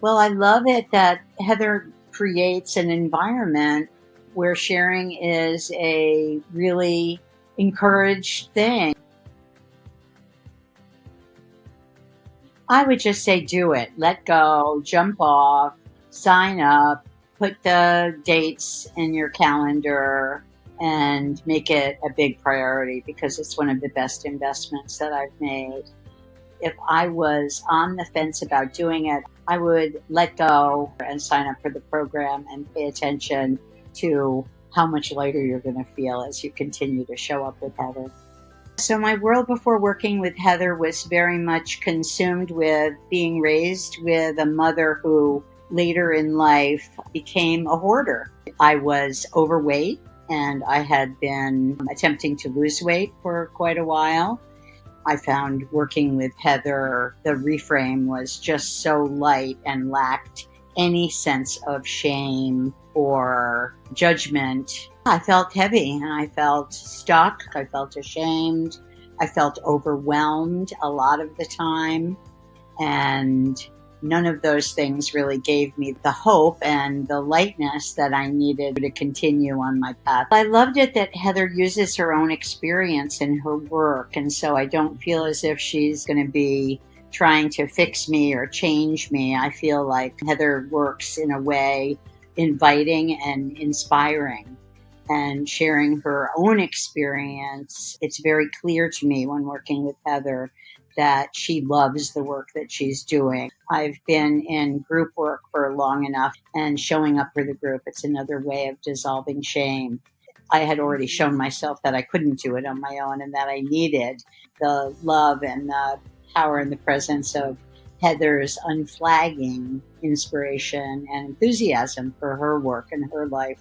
Well, I love it that Heather creates an environment where sharing is a really encouraged thing. I would just say do it. Let go, jump off, sign up, put the dates in your calendar, and make it a big priority because it's one of the best investments that I've made. If I was on the fence about doing it, I would let go and sign up for the program and pay attention to how much lighter you're going to feel as you continue to show up with Heather. So, my world before working with Heather was very much consumed with being raised with a mother who later in life became a hoarder. I was overweight and I had been attempting to lose weight for quite a while. I found working with Heather, the reframe was just so light and lacked any sense of shame or judgment. I felt heavy and I felt stuck. I felt ashamed. I felt overwhelmed a lot of the time. And none of those things really gave me the hope and the lightness that I needed to continue on my path. I loved it that Heather uses her own experience in her work. And so I don't feel as if she's going to be trying to fix me or change me. I feel like Heather works in a way inviting and inspiring and sharing her own experience. It's very clear to me when working with Heather that she loves the work that she's doing. I've been in group work for long enough, and showing up for the group, it's another way of dissolving shame. I had already shown myself that I couldn't do it on my own and that I needed the love and the power and the presence of Heather's unflagging inspiration and enthusiasm for her work and her life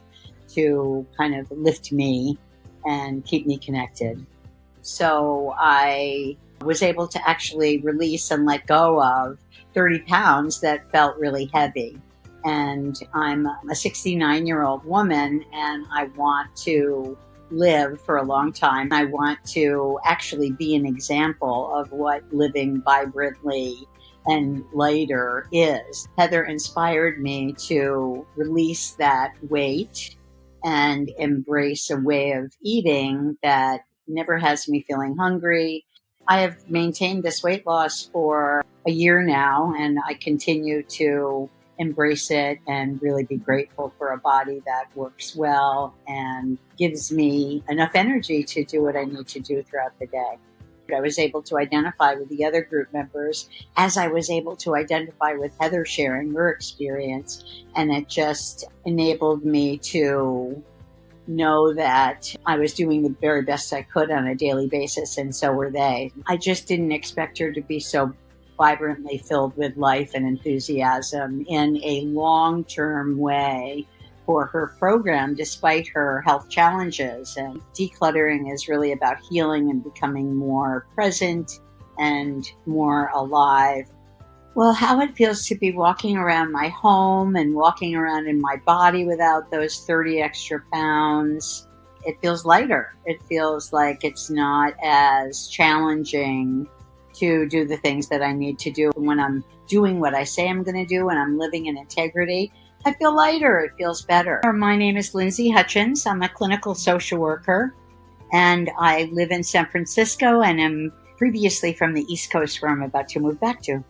to kind of lift me and keep me connected. So I was able to actually release and let go of 30 pounds that felt really heavy. And I'm a 69-year-old woman and I want to live for a long time. I want to actually be an example of what living vibrantly and lighter is. Heather inspired me to release that weight and embrace a way of eating that never has me feeling hungry. I have maintained this weight loss for a year now, and I continue to embrace it and really be grateful for a body that works well and gives me enough energy to do what I need to do throughout the day. I was able to identify with the other group members as I was able to identify with Heather sharing her experience, and it just enabled me to know that I was doing the very best I could on a daily basis, and so were they. I just didn't expect her to be so vibrantly filled with life and enthusiasm in a long-term way for her program, despite her health challenges. And decluttering is really about healing and becoming more present and more alive. Well, how it feels to be walking around my home and walking around in my body without those 30 extra pounds. It feels lighter. It feels like it's not as challenging to do the things that I need to do. When I'm doing what I say I'm going to do and I'm living in integrity, I feel lighter. It feels better. My name is Lindsey Hutchins. I'm a clinical social worker, and I live in San Francisco and am previously from the East Coast, where I'm about to move back to.